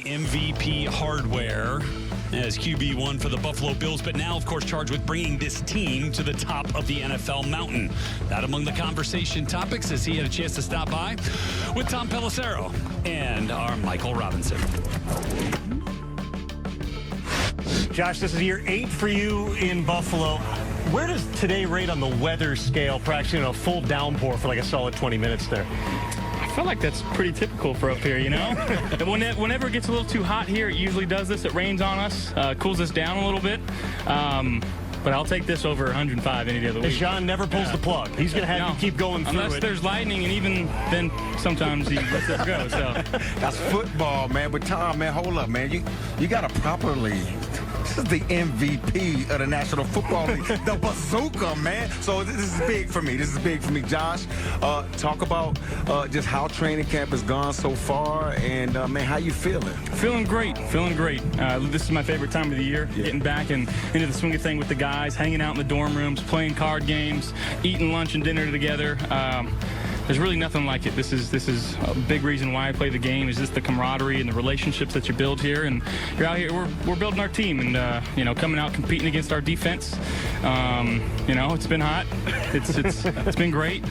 MVP hardware as QB1 for the Buffalo Bills, but now, of course, charged with bringing this team to the top of the NFL mountain. That among the conversation topics as he had a chance to stop by with Tom Pelissero and our Michael Robinson. Josh, this is year 8 for you in Buffalo. Where does today rate on the weather scale, practicing a full downpour for like a solid 20 minutes there? I feel like that's pretty typical for up here, you know? Whenever it gets a little too hot here, it usually does this. It rains on us, cools us down a little bit. But I'll take this over 105 any day of the week. Sean never pulls the plug. He's going to have you keep going through Unless there's lightning, and even then sometimes he lets it go. So that's football, man. But Tom, man, hold up, man. You got to properly... This is the MVP of the National Football League, the bazooka, man. So this is big for me. This is big for me. Josh, talk about just how training camp has gone so far, and, man, how you feeling? Feeling great. This is my favorite time of the year, getting back into the swing of thing with the guys, hanging out in the dorm rooms, playing card games, eating lunch and dinner together. There's really nothing like it. This is a big reason why I play the game, is just the camaraderie and the relationships that you build here. And you're out here, we're building our team, and coming out competing against our defense. It's been hot. It's been great.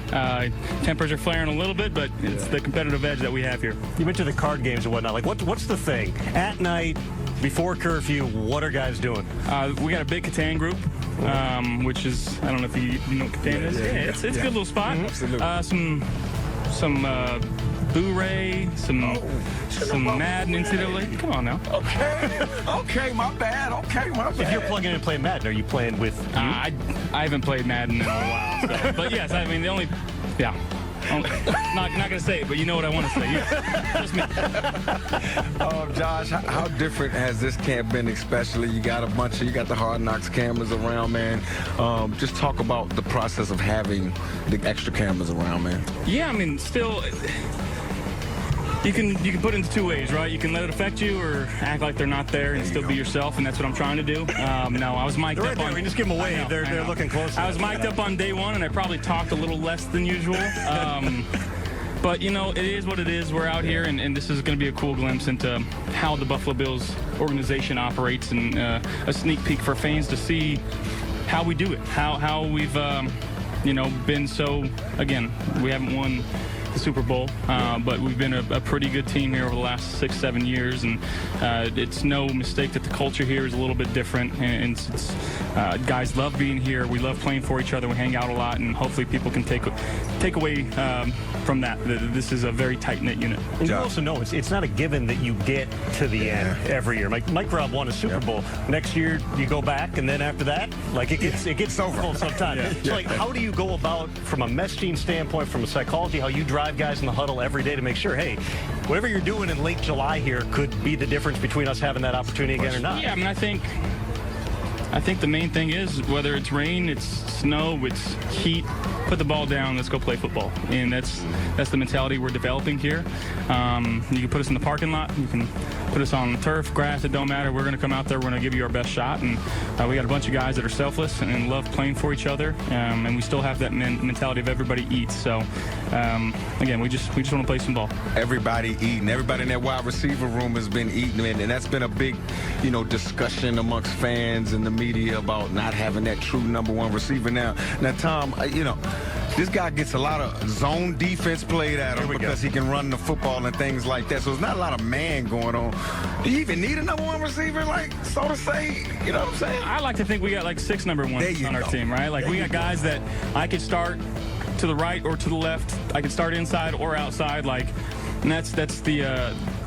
Tempers are flaring a little bit, but it's the competitive edge that we have here. You mentioned the card games and whatnot. Like, what's the thing at night before curfew? What are guys doing? We got a big Catan group. Which is, I don't know if you know what Catan is. It's a good little spot. Absolutely. Some Blu-ray, some Madden, NCAA. Come on now. Okay, my bad. If you're plugging in and playing Madden, are you playing with you? I haven't played Madden in a while. So. But yes, I mean, not going to say it, but you know what I want to say. Yeah, just me. Josh, how different has this camp been, especially? You got the Hard Knocks cameras around, man. Just talk about the process of having the extra cameras around, man. Yeah, I mean, still... You can put it into two ways, right? You can let it affect you, or act like they're not there and still be yourself, and that's what I'm trying to do. No, I was mic'd up on... We just give them away. They're looking close. I was mic'd up on day one, and I probably talked a little less than usual. But, it is what it is. We're out here, and this is going to be a cool glimpse into how the Buffalo Bills organization operates, and a sneak peek for fans to see how we do it, how we've, been so... Again, we haven't won the Super Bowl, but we've been a pretty good team here over the last 6-7 years, and it's no mistake that the culture here is a little bit different, and guys love being here. We love playing for each other. We hang out a lot, and hopefully people can take away from that this is a very tight-knit unit. And you also know it's not a given that you get to the end every year. Mike Robb won a Super Bowl. Next year you go back, and then after that, it gets over sometimes. So how do you go about, from a messaging standpoint, from a psychology, how you drive guys in the huddle every day to make sure, hey, whatever you're doing in late July here could be the difference between us having that opportunity again or not? Yeah, I mean, I think the main thing is, whether it's rain, it's snow, it's heat, put the ball down, let's go play football. And that's the mentality we're developing here. You can put us in the parking lot, you can put us on turf, grass, it don't matter. We're going to come out there, we're going to give you our best shot. And we got a bunch of guys that are selfless and love playing for each other. And we still have that mentality of everybody eats. So, again, we just want to play some ball. Everybody eating. Everybody in that wide receiver room has been eating, and that's been a big, discussion amongst fans and the media about not having that true #1 receiver now. Now, Tom, this guy gets a lot of zone defense played at him because he can run the football and things like that. So there's not a lot of man going on. Do you even need a #1 receiver, so to say? You know what I'm saying? I like to think we got 6 #1s on our team, right? We got guys that I could start to the right or to the left. I could start inside or outside, and that's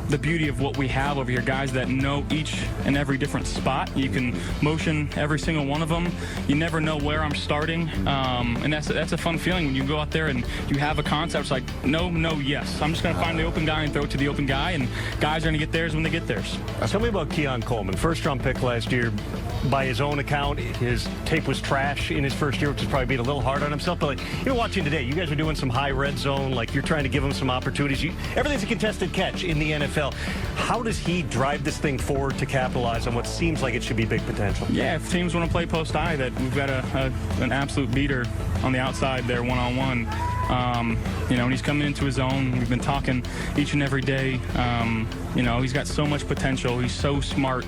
the beauty of what we have over here, guys that know each and every different spot. You can motion every single one of them. You never know where I'm starting, and that's a fun feeling when you go out there and you have a concept. It's like, no, yes. I'm just going to find the open guy and throw it to the open guy, and guys are going to get theirs when they get theirs. Tell me about Keon Coleman, first-round pick last year. by his own account, his tape was trash in his first year, which is probably being a little hard on himself. But, like, you're watching today. You guys are doing some high red zone. Like, you're trying to give him some opportunities. Everything's a contested catch in the NFL. How does he drive this thing forward to capitalize on what seems like it should be big potential? Yeah, if teams want to play post-I, that we've got an absolute beater on the outside there, one-on-one. You know, and he's coming into his own. We've been talking each and every day. You know, he's got so much potential. He's so smart.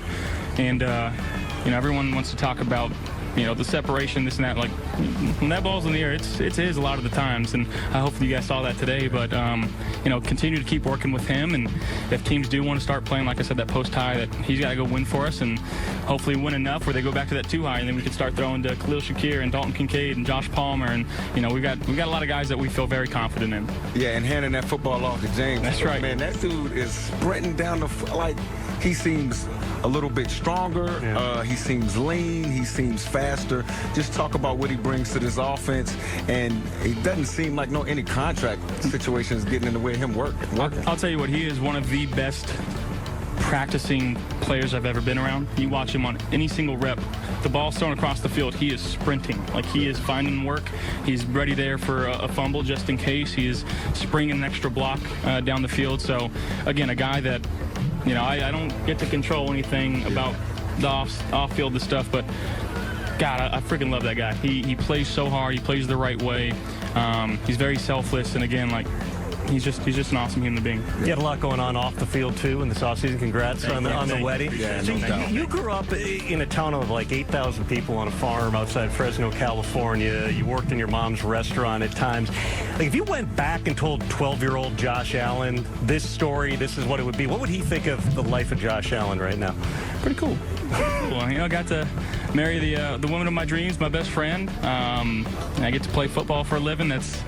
And, you know, everyone wants to talk about, you know, the separation, this and that. Like, when that ball's in the air, it's his a lot of the times. And I hope you guys saw that today. But, you know, continue to keep working with him. And if teams do want to start playing, like I said, that post-high, that he's got to go win for us and hopefully win enough where they go back to that 2-high. And then we can start throwing to Khalil Shakir and Dalton Kincaid and Josh Palmer. And, you know, we got a lot of guys that we feel very confident in. Yeah, and handing that football off to James. That's right. Man, that dude is sprinting down like, he seems a little bit stronger. Yeah. He seems lean. He seems faster. Just talk about what he brings to this offense, and it doesn't seem like any contract situation is getting in the way of him working. I'll tell you what, he is one of the best practicing players I've ever been around. You watch him on any single rep, the ball's thrown across the field, he is sprinting. Like, he is finding work. He's ready there for a fumble just in case. He is springing an extra block down the field. So, again, a guy that, you know, I don't get to control anything about the off-field the stuff, but God, I freaking love that guy. He plays so hard. He plays the right way. He's very selfless, and again, like, he's just an awesome human being. You had a lot going on off the field, too, in this offseason. Congrats on the wedding. Yeah, so no doubt. you grew up in a town of like 8,000 people on a farm outside Fresno, California. You worked in your mom's restaurant at times. Like, if you went back and told 12-year-old Josh Allen this story, this is what it would be, what would he think of the life of Josh Allen right now? Pretty cool. Well, you know, I got to marry the woman of my dreams, my best friend. And I get to play football for a living. It's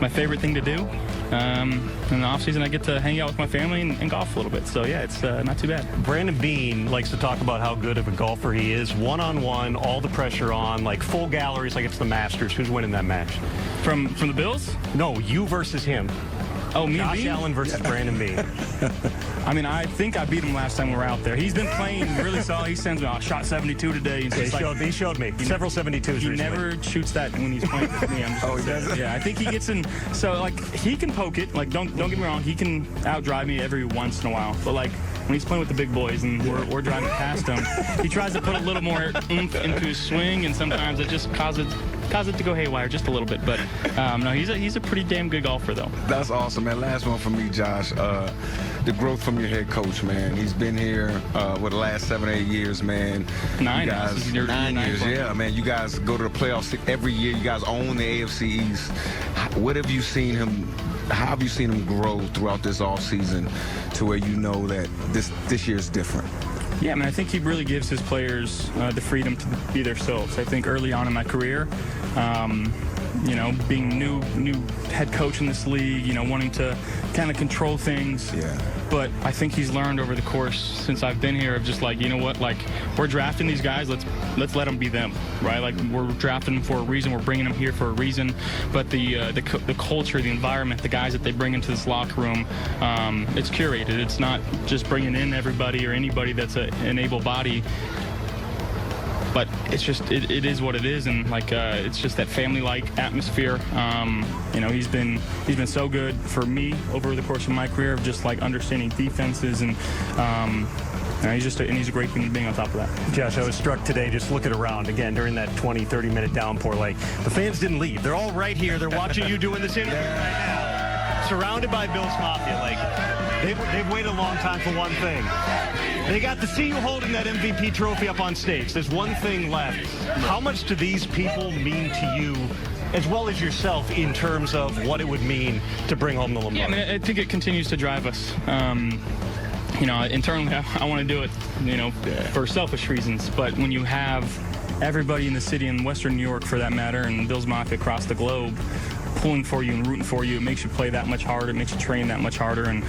my favorite thing to do. In the offseason, I get to hang out with my family and golf a little bit. So, yeah, it's not too bad. Brandon Beane likes to talk about how good of a golfer he is. One-on-one, all the pressure on, like full galleries, like it's the Masters. Who's winning that match? From the Bills? No, you versus him. Oh, me and Josh Beane? Allen versus Brandon Beane. I mean, I think I beat him last time we were out there. He's been playing really solid. He sends me, shot 72 today. And so He showed me. Several 72s He recently. never shoots that when he's playing with me. Oh, he does? Yeah, I think he gets in. So, like, he can poke it. Like, don't get me wrong. He can outdrive me every once in a while. But, like, when he's playing with the big boys and we're driving past him, he tries to put a little more oomph into his swing, and sometimes it just causes it to go haywire just a little bit. But no, he's a pretty damn good golfer, though. That's awesome, man. Last one for me, Josh. The growth from your head coach, man. He's been here the last 7-8 years, man. 9 you guys, This is your 9 years, yeah, man. You guys go to the playoffs every year. You guys own the AFC East. What have you seen him? How have you seen him grow throughout this offseason to where you know that this year's different? Yeah, I mean, I think he really gives his players the freedom to be themselves. I think early on in my career, you know, being new head coach in this league, you know, wanting to kind of control things. Yeah. But I think he's learned over the course since I've been here of just like, you know what, like, we're drafting these guys, let's let them be them, right? Like, we're drafting them for a reason, we're bringing them here for a reason. But the culture, the environment, the guys that they bring into this locker room, it's curated. It's not just bringing in everybody or anybody that's an able body. But it's just, it is what it is, and like it's just that family-like atmosphere. You know, he's been so good for me over the course of my career of just like understanding defenses, and he's a great human being on top of that. Josh, I was struck today just looking around again during that 20-30-minute downpour. Like, the fans didn't leave. They're all right here. They're watching you doing this interview right now, surrounded by Bills Mafia. Like, they've waited a long time for one thing. They got to see you holding that MVP trophy up on stage. There's one thing left. How much do these people mean to you, as well as yourself, in terms of what it would mean to bring home the Lamar? Yeah, I mean, I think it continues to drive us. You know, internally, I want to do it, you know, for selfish reasons. But when you have everybody in the city, in Western New York for that matter, and Bills Mafia across the globe, pulling for you and rooting for you, it makes you play that much harder, it makes you train that much harder, and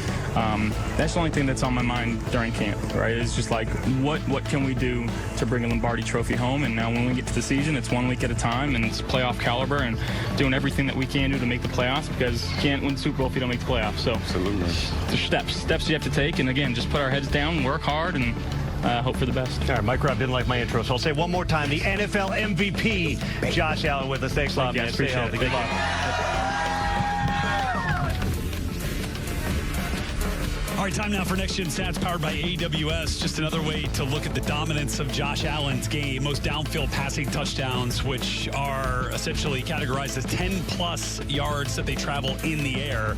that's the only thing that's on my mind during camp, right? It's just like, what can we do to bring a Lombardi trophy home? And now when we get to the season, it's 1 week at a time, and it's playoff caliber, and doing everything that we can do to make the playoffs, because you can't win the Super Bowl if you don't make the playoffs. So Absolutely. there's steps you have to take, and again, just put our heads down, work hard, and hope for the best. All right, Mike Robb didn't like my intro, so I'll say one more time. The NFL MVP, Josh Allen, with us. Thanks a lot, man. Stay healthy. Good luck. All right, time now for Next Gen Stats powered by AWS. Just another way to look at the dominance of Josh Allen's game. Most downfield passing touchdowns, which are essentially categorized as 10-plus yards that they travel in the air.